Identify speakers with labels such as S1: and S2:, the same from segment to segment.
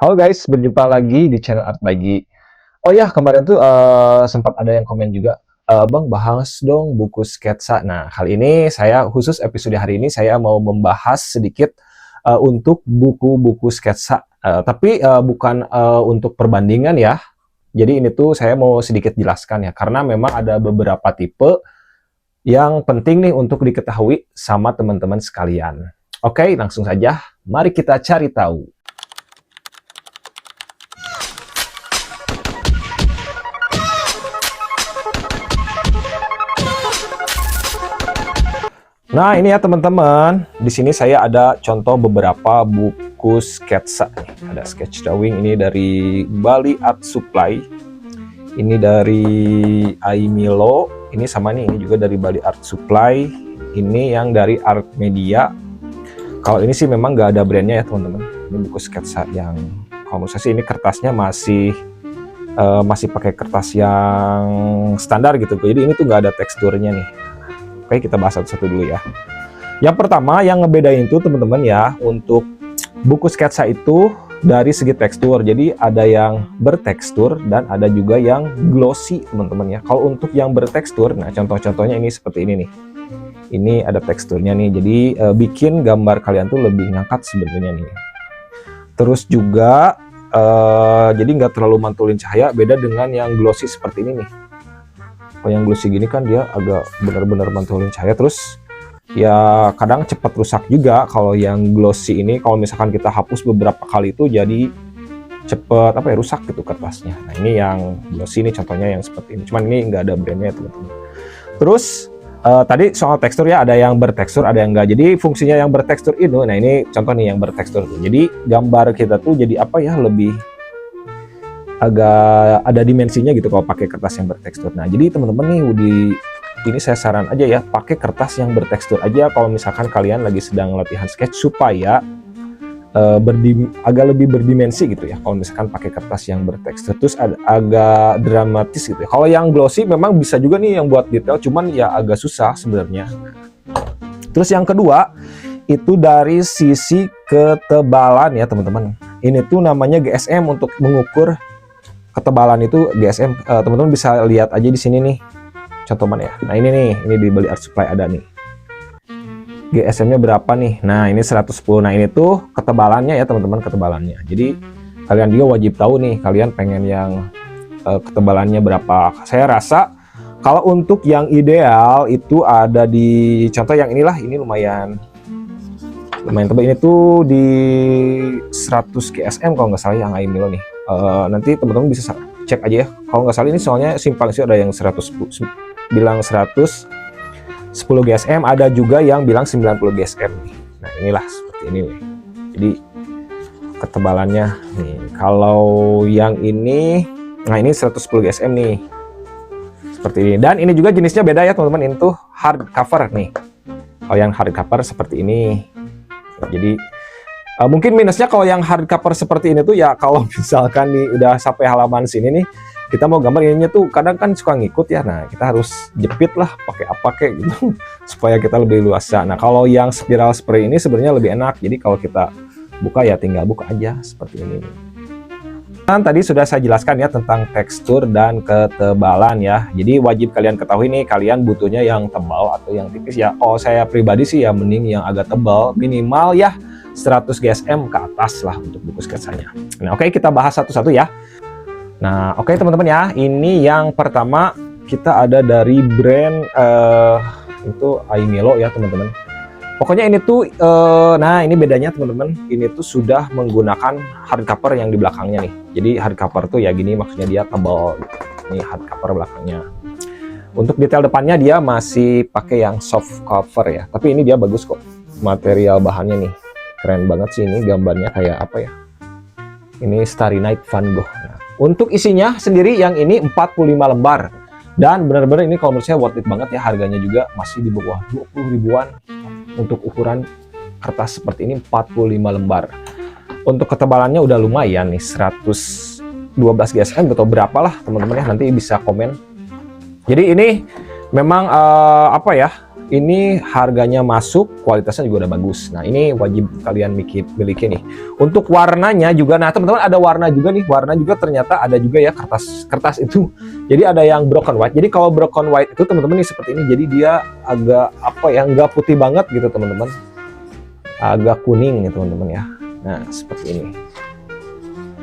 S1: Halo guys, berjumpa lagi di channel Art Bagi. Oh ya, kemarin tuh sempat ada yang komen juga, Bang bahas dong buku sketsa. Nah, kali ini saya khusus episode hari ini saya mau membahas sedikit untuk buku-buku sketsa. Tapi bukan untuk perbandingan ya. Jadi ini tuh saya mau sedikit jelaskan ya, karena memang ada beberapa tipe yang penting nih untuk diketahui sama teman-teman sekalian. Oke, langsung saja. Mari kita cari tahu. Nah, ini ya teman-teman. Di sini saya ada contoh beberapa buku sketsa nih. Ada sketch drawing ini dari Bali Art Supply. Ini dari Aimilo. Ini sama nih, ini juga dari Bali Art Supply. Ini yang dari Art Media. Kalau ini sih memang nggak ada brandnya ya teman-teman. Ini buku sketsa yang kalau menurut saya sih ini kertasnya masih pakai kertas yang standar gitu. Jadi ini tuh nggak ada teksturnya nih. Oke, kita bahas satu-satu dulu ya. Yang pertama yang ngebedain itu teman-teman ya, untuk buku sketsa itu dari segi tekstur. Jadi ada yang bertekstur dan ada juga yang glossy teman-teman ya. Kalau untuk yang bertekstur, nah contoh-contohnya ini seperti ini nih. Ini ada teksturnya nih, jadi bikin gambar kalian tuh lebih ngangkat sebenarnya nih. Terus juga jadi nggak terlalu mantulin cahaya, beda dengan yang glossy seperti ini nih. Kalau yang glossy gini kan dia agak benar-benar mantulin cahaya, terus ya kadang cepat rusak juga. Kalau yang glossy ini kalau misalkan kita hapus beberapa kali itu jadi cepet rusak gitu kertasnya. Nah ini yang glossy ini contohnya yang seperti ini, cuman ini nggak ada brandnya teman-teman. Terus tadi soal tekstur ya, ada yang bertekstur ada yang enggak. Jadi fungsinya yang bertekstur itu, nah ini contoh nih yang bertekstur. Jadi gambar kita tuh jadi lebih agak ada dimensinya gitu kalau pakai kertas yang bertekstur. Nah, jadi teman-teman nih ini saya saran aja ya, pakai kertas yang bertekstur aja kalau misalkan kalian lagi sedang latihan sketch supaya agak lebih berdimensi gitu ya. Kalau misalkan pakai kertas yang bertekstur terus agak dramatis gitu ya. Kalau yang glossy memang bisa juga nih yang buat detail, cuman ya agak susah sebenarnya. Terus yang kedua itu dari sisi ketebalan ya teman-teman. Ini tuh namanya GSM untuk mengukur ketebalan itu GSM. Teman-teman bisa lihat aja di sini nih. Contoh mana ya? Nah ini nih, ini di Bali Art Supply ada nih. GSM-nya berapa nih? Nah ini 110. Nah ini tuh ketebalannya ya teman-teman, ketebalannya. Jadi kalian juga wajib tahu nih, kalian pengen yang ketebalannya berapa. Saya rasa kalau untuk yang ideal itu ada di contoh yang inilah, ini lumayan tebal. Ini tuh di 100 GSM kalau nggak salah yang Aimilo nih. Nanti teman-teman bisa cek aja ya. Kalau nggak salah ini soalnya simpang sih, ada yang 110 bilang 110 GSM, ada juga yang bilang 90 GSM nih. Nah inilah seperti ini nih. Jadi ketebalannya nih. Kalau yang ini, nah ini 110 GSM nih. Seperti ini. Dan ini juga jenisnya beda ya teman-teman. Ini tuh hard cover nih. Kalau yang hard cover seperti ini. Jadi mungkin minusnya kalau yang hardcover seperti ini tuh ya, kalau misalkan nih udah sampai halaman sini nih, kita mau gambar ininya tuh kadang kan suka ngikut ya. Nah kita harus jepit lah pakai apa kayak gitu supaya kita lebih luasa. Nah kalau yang spiral seperti ini sebenarnya lebih enak, jadi kalau kita buka ya tinggal buka aja seperti ini. Dan tadi sudah saya jelaskan ya tentang tekstur dan ketebalan ya. Jadi wajib kalian ketahui nih, kalian butuhnya yang tebal atau yang tipis ya. Kalau saya pribadi sih ya mending yang agak tebal, minimal ya 100 GSM ke atas lah untuk buku sketsanya. Nah oke, kita bahas satu-satu ya. Nah oke teman-teman ya, ini yang pertama kita ada dari brand itu Aimilo ya teman-teman. Pokoknya ini tuh, nah ini bedanya teman-teman, ini tuh sudah menggunakan hardcover yang di belakangnya nih. Jadi hardcover tuh ya gini, maksudnya dia tebal gitu. Ini hardcover belakangnya. Untuk detail depannya dia masih pakai yang soft cover ya, tapi ini dia bagus kok. Material bahannya nih, keren banget sih ini, gambarnya kayak apa ya. Ini Starry Night Van Gogh. Nah, untuk isinya sendiri yang ini 45 lembar. Dan benar-benar ini kalau menurut saya worth it banget ya, harganya juga masih di bawah 20 ribuan. Untuk ukuran kertas seperti ini 45 lembar. Untuk ketebalannya udah lumayan nih, 112 GSM atau berapa lah teman-teman ya, nanti bisa komen. Jadi ini memang ini harganya masuk, kualitasnya juga udah bagus. Nah, ini wajib kalian miliki nih. Untuk warnanya juga, nah teman-teman ada warna juga nih. Warna juga ternyata ada juga ya kertas itu. Jadi ada yang broken white. Jadi kalau broken white itu teman-teman nih seperti ini. Jadi dia agak apa ya, nggak putih banget gitu teman-teman. Agak kuning nih teman-teman ya. Nah, seperti ini.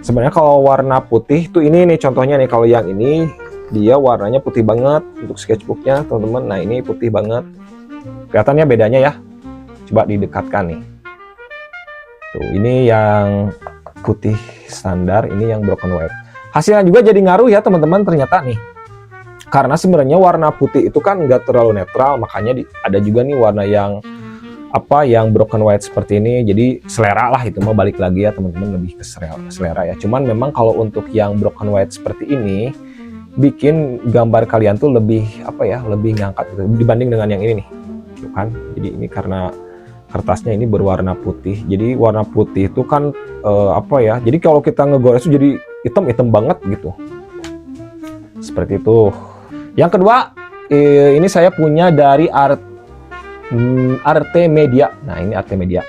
S1: Sebenarnya kalau warna putih tuh ini nih contohnya nih, kalau yang ini dia warnanya putih banget untuk sketchbooknya teman-teman. Nah, ini putih banget. Kelihatannya bedanya ya. Coba didekatkan nih. Tuh, ini yang putih standar, ini yang broken white. Hasilnya juga jadi ngaruh ya teman-teman ternyata nih. Karena sebenarnya warna putih itu kan nggak terlalu netral, makanya ada juga nih warna yang yang broken white seperti ini. Jadi selera lah, itu mau balik lagi ya teman-teman, lebih ke selera ya. Cuman memang kalau untuk yang broken white seperti ini bikin gambar kalian tuh lebih lebih ngangkat gitu dibanding dengan yang ini nih. Tuh kan. Jadi ini karena kertasnya ini berwarna putih. Jadi warna putih itu kan jadi kalau kita ngegores itu jadi hitam banget gitu. Seperti itu. Yang kedua, ini saya punya dari Arte Media. Nah, ini Arte Media.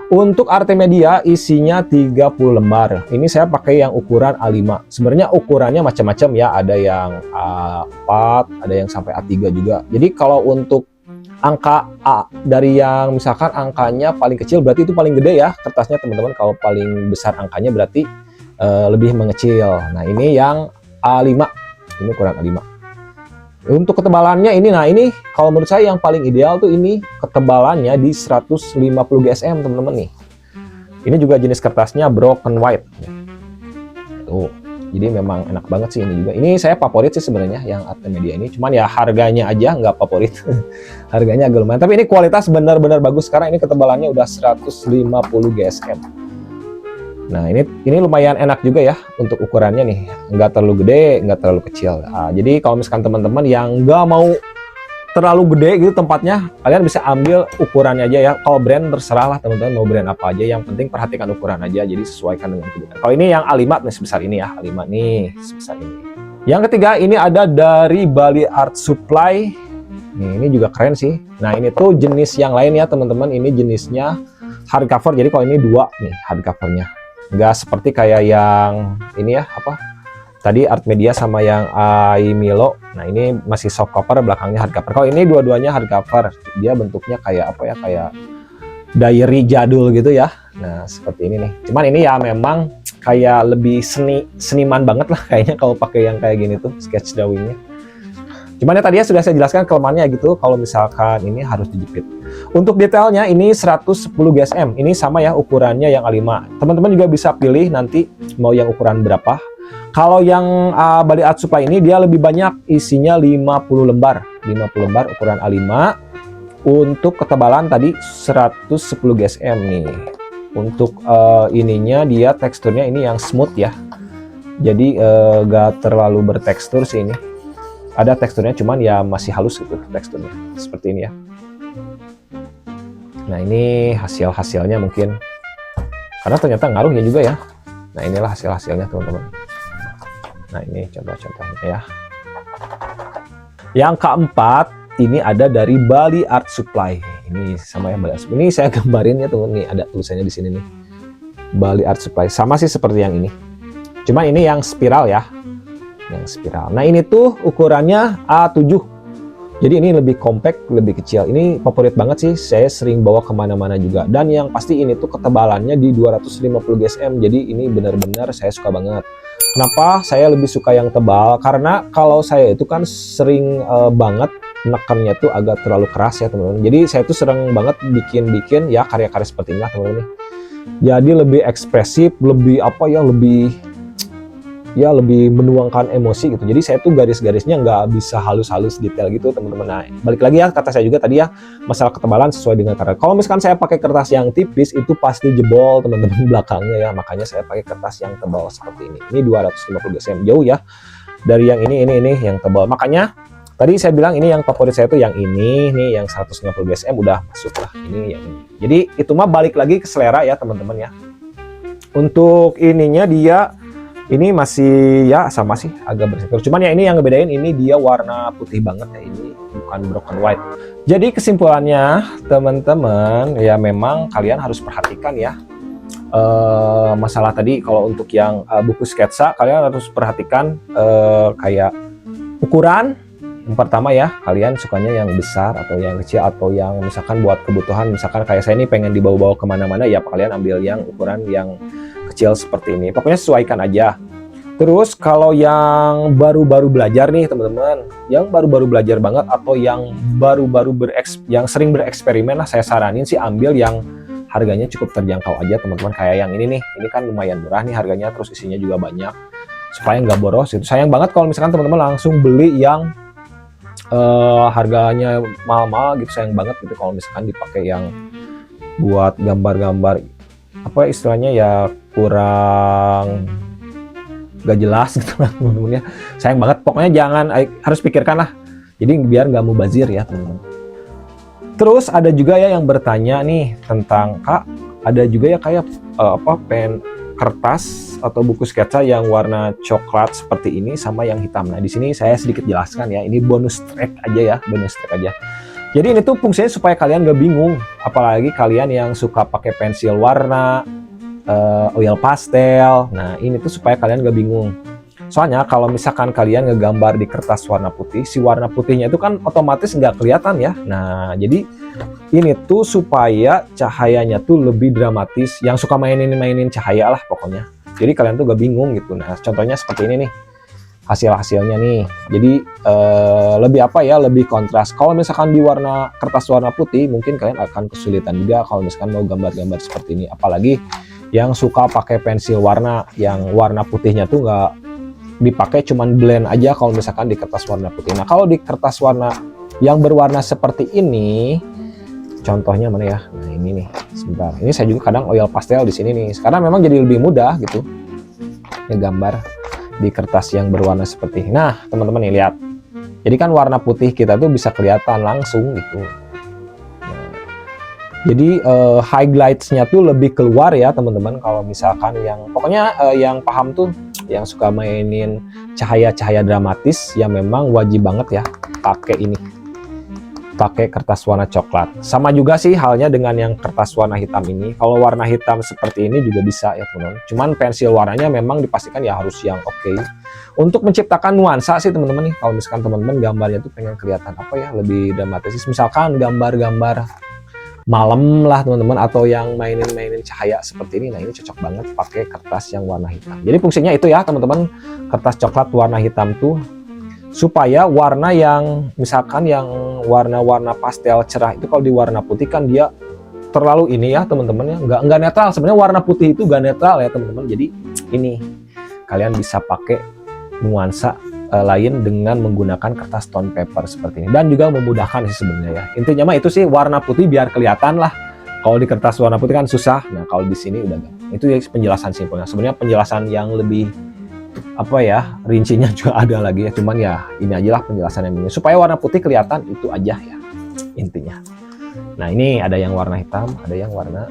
S1: Untuk Arte Media isinya 30 lembar. Ini saya pakai yang ukuran A5. Sebenarnya ukurannya macam-macam ya, ada yang A4, ada yang sampai A3 juga. Jadi kalau untuk angka A dari yang misalkan angkanya paling kecil berarti itu paling gede ya kertasnya teman-teman. Kalau paling besar angkanya berarti lebih mengecil. Nah, ini yang A5. Ini ukuran A5. Untuk ketebalannya ini, nah ini kalau menurut saya yang paling ideal tuh ini ketebalannya di 150 GSM teman-teman nih. Ini juga jenis kertasnya broken white. Tuh, jadi memang enak banget sih ini juga. Ini saya favorit sih sebenarnya yang Arte Media ini. Cuman ya harganya aja nggak favorit. Harganya agak lumayan. Tapi ini kualitas benar-benar bagus karena ini ketebalannya udah 150 GSM. Nah, ini lumayan enak juga ya untuk ukurannya nih, nggak terlalu gede, nggak terlalu kecil. Nah, jadi kalau misalkan teman-teman yang nggak mau terlalu gede gitu tempatnya, kalian bisa ambil ukurannya aja ya. Kalau brand terserah lah teman-teman mau brand apa aja, yang penting perhatikan ukuran aja, jadi sesuaikan dengan kebutuhan. Kalau ini yang A5 nih sebesar ini ya, A5 nih sebesar ini. Yang ketiga ini ada dari Bali Art Supply. Nih, ini juga keren sih. Nah, ini tuh jenis yang lain ya teman-teman, ini jenisnya hardcover. Jadi kalau ini dua nih hardcovernya. Nggak seperti kayak yang ini ya tadi Art Media sama yang Aimilo. Nah, ini masih soft cover, belakangnya hardcover. Kalau ini dua-duanya hardcover, dia bentuknya kayak kayak diary jadul gitu ya. Nah, seperti ini nih. Cuman ini ya memang kayak lebih seniman banget lah kayaknya kalau pakai yang kayak gini tuh sketch drawingnya. Cuman ya tadi sudah saya jelaskan kelemahannya gitu, kalau misalkan ini harus dijepit. Untuk detailnya ini 110 GSM, ini sama ya ukurannya yang A5. Teman-teman juga bisa pilih nanti mau yang ukuran berapa. Kalau yang Bali Art Supply ini dia lebih banyak, isinya 50 lembar. 50 lembar ukuran A5. Untuk ketebalan tadi 110 GSM nih. Untuk ininya dia teksturnya ini yang smooth ya. Jadi gak terlalu bertekstur sih ini. Ada teksturnya cuman ya masih halus gitu teksturnya, seperti ini ya. Nah, ini hasil-hasilnya mungkin karena ternyata ngaruh ya juga ya. Nah, inilah hasil-hasilnya teman-teman. Nah, ini contoh-contohnya ya. Yang keempat ini ada dari Bali Art Supply. Ini sama yang Bali Art Supply. Ini saya gambarin ya teman, nih ada tulisannya di sini nih. Bali Art Supply sama sih seperti yang ini. Cuma ini yang spiral ya. Yang spiral. Nah, ini tuh ukurannya A7. Jadi ini lebih compact, lebih kecil. Ini favorit banget sih. Saya sering bawa kemana-mana juga. Dan yang pasti ini tuh ketebalannya di 250 GSM. Jadi ini benar-benar saya suka banget. Kenapa saya lebih suka yang tebal? Karena kalau saya itu kan sering banget nekannya tuh agak terlalu keras ya teman-teman. Jadi saya tuh sering banget bikin ya karya-karya seperti ini teman-teman. Jadi lebih ekspresif, lebih lebih menuangkan emosi gitu. Jadi saya tuh garis-garisnya nggak bisa halus-halus detail gitu teman-teman. Nah, balik lagi ya kata saya juga tadi ya, masalah ketebalan sesuai dengan karya. Kalau misalkan saya pakai kertas yang tipis itu pasti jebol teman-teman belakangnya ya. Makanya saya pakai kertas yang tebal seperti ini. Ini 250 cm, jauh ya dari yang ini yang tebal. Makanya tadi saya bilang ini yang favorit saya tuh yang ini nih, yang 150 cm udah masuk lah. Ini yang ini. Jadi itu mah balik lagi ke selera ya teman-teman ya. Untuk ininya dia Ini masih ya sama sih, agak bersektor. Cuman ya ini yang ngebedain, ini dia warna putih banget ya, ini bukan broken white. Jadi kesimpulannya teman-teman, ya memang kalian harus perhatikan ya. Masalah tadi kalau untuk yang buku sketsa, kalian harus perhatikan kayak ukuran. Yang pertama ya, kalian sukanya yang besar atau yang kecil, atau yang misalkan buat kebutuhan, misalkan kayak saya ini pengen dibawa-bawa kemana-mana, ya kalian ambil yang ukuran yang kecil seperti ini. Pokoknya sesuaikan aja. Terus kalau yang baru-baru belajar nih teman-teman, yang baru-baru belajar banget atau yang baru-baru yang sering bereksperimen lah, saya saranin sih ambil yang harganya cukup terjangkau aja teman-teman. Kayak yang ini nih, ini kan lumayan murah nih harganya, terus isinya juga banyak, supaya nggak boros. Itu sayang banget kalau misalkan teman-teman langsung beli yang harganya mahal-mahal gitu, sayang banget gitu kalau misalkan dipakai yang buat gambar-gambar apa istilahnya ya, kurang gak jelas gitu lah teman-teman ya, sayang banget. Pokoknya jangan, harus pikirkan lah, jadi biar nggak mubazir ya teman-teman. Terus ada juga ya yang bertanya nih tentang, Kak, ada juga ya kayak pen kertas atau buku sketsa yang warna coklat seperti ini sama yang hitam. Nah di sini saya sedikit jelaskan ya, ini bonus track aja ya, bonus track aja. Jadi ini tuh fungsinya supaya kalian gak bingung, apalagi kalian yang suka pakai pensil warna, oil pastel. Nah ini tuh supaya kalian gak bingung. Soalnya kalau misalkan kalian ngegambar di kertas warna putih, si warna putihnya itu kan otomatis nggak kelihatan ya. Nah jadi ini tuh supaya cahayanya tuh lebih dramatis. Yang suka mainin cahaya lah pokoknya. Jadi kalian tuh gak bingung gitu. Nah contohnya seperti ini nih, hasilnya nih. Jadi lebih apa ya, lebih kontras. Kalau misalkan di warna kertas warna putih, mungkin kalian akan kesulitan juga kalau misalkan mau gambar-gambar seperti ini. Apalagi yang suka pakai pensil warna, yang warna putihnya tuh nggak dipakai, cuman blend aja kalau misalkan di kertas warna putih. Nah kalau di kertas warna yang berwarna seperti ini, contohnya mana ya? Nah ini nih, sebentar. Ini saya juga kadang oil pastel di sini nih. Sekarang memang jadi lebih mudah gitu ngegambar di kertas yang berwarna seperti ini. Nah teman-teman nih lihat, jadi kan warna putih kita tuh bisa kelihatan langsung gitu. Nah, jadi highlights-nya tuh lebih keluar ya teman-teman. Kalau misalkan yang pokoknya yang paham tuh, yang suka mainin cahaya-cahaya dramatis, ya memang wajib banget ya pakai ini, pakai kertas warna coklat. Sama juga sih halnya dengan yang kertas warna hitam ini. Kalau warna hitam seperti ini juga bisa ya teman-teman. Cuman pensil warnanya memang dipastikan ya harus yang oke. Untuk menciptakan nuansa sih teman-teman nih, kalau misalkan teman-teman gambarnya tuh pengen kelihatan apa ya, lebih dramatis. Misalkan gambar-gambar malam lah teman-teman, atau yang mainin cahaya seperti ini. Nah ini cocok banget pakai kertas yang warna hitam. Jadi fungsinya itu ya teman-teman, kertas coklat warna hitam tuh supaya warna yang misalkan yang warna-warna pastel cerah itu kalau di warna putih kan dia terlalu ini ya teman-teman ya, nggak netral. Sebenarnya warna putih itu nggak netral ya teman-teman. Jadi ini kalian bisa pakai nuansa lain dengan menggunakan kertas tone paper seperti ini, dan juga memudahkan sih sebenarnya ya. Intinya mah itu sih, warna putih biar kelihatan lah. Kalau di kertas warna putih kan susah. Nah kalau di sini udah gampang. Itu ya penjelasan simpelnya. Sebenarnya penjelasan yang lebih apa ya, rincinya juga ada lagi ya. Cuman ya ini aja lah penjelasan yang ini supaya warna putih kelihatan, itu aja ya intinya. Nah ini ada yang warna hitam, ada yang warna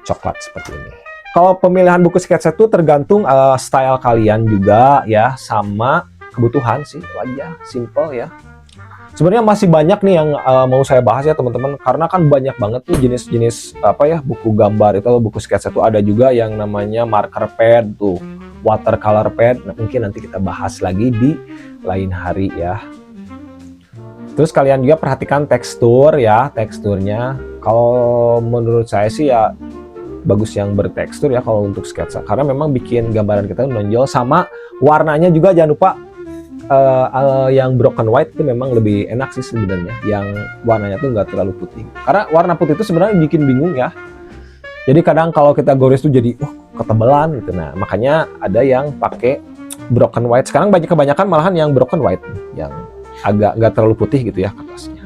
S1: coklat seperti ini. Kalau pemilihan buku sketsa itu tergantung style kalian juga ya, sama kebutuhan sih, itu aja, simple ya. Sebenarnya masih banyak nih yang mau saya bahas ya teman-teman, karena kan banyak banget tuh jenis-jenis apa ya, buku gambar itu, buku sketsa itu. Ada juga yang namanya marker pad tuh, watercolor pad. Nah, mungkin nanti kita bahas lagi di lain hari ya. Terus kalian juga perhatikan tekstur ya, teksturnya. Kalau menurut saya sih ya bagus yang bertekstur ya kalau untuk sketsa, karena memang bikin gambaran kita menonjol. Sama warnanya juga jangan lupa yang broken white itu memang lebih enak sih sebenarnya, yang warnanya tuh nggak terlalu putih, karena warna putih itu sebenarnya bikin bingung ya. Jadi kadang kalau kita gores tuh jadi ketebalan gitu. Nah makanya ada yang pakai broken white. Sekarang kebanyakan malahan yang broken white, yang agak nggak terlalu putih gitu ya kertasnya.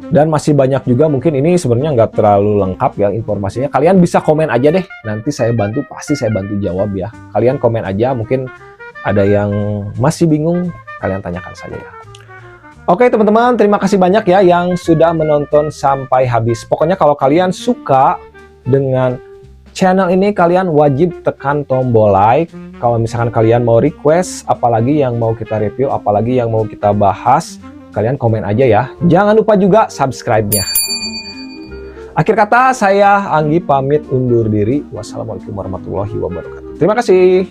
S1: Dan masih banyak juga, mungkin ini sebenarnya nggak terlalu lengkap ya informasinya. Kalian bisa komen aja deh, nanti saya bantu, pasti saya bantu jawab ya. Kalian komen aja, mungkin ada yang masih bingung, kalian tanyakan saja ya. Oke teman-teman, terima kasih banyak ya yang sudah menonton sampai habis. Pokoknya kalau kalian suka dengan channel ini, kalian wajib tekan tombol like. Kalau misalkan kalian mau request, apalagi yang mau kita review, apalagi yang mau kita bahas, kalian komen aja ya. Jangan lupa juga subscribe-nya. Akhir kata, saya Anggi pamit undur diri. Wassalamualaikum warahmatullahi wabarakatuh. Terima kasih.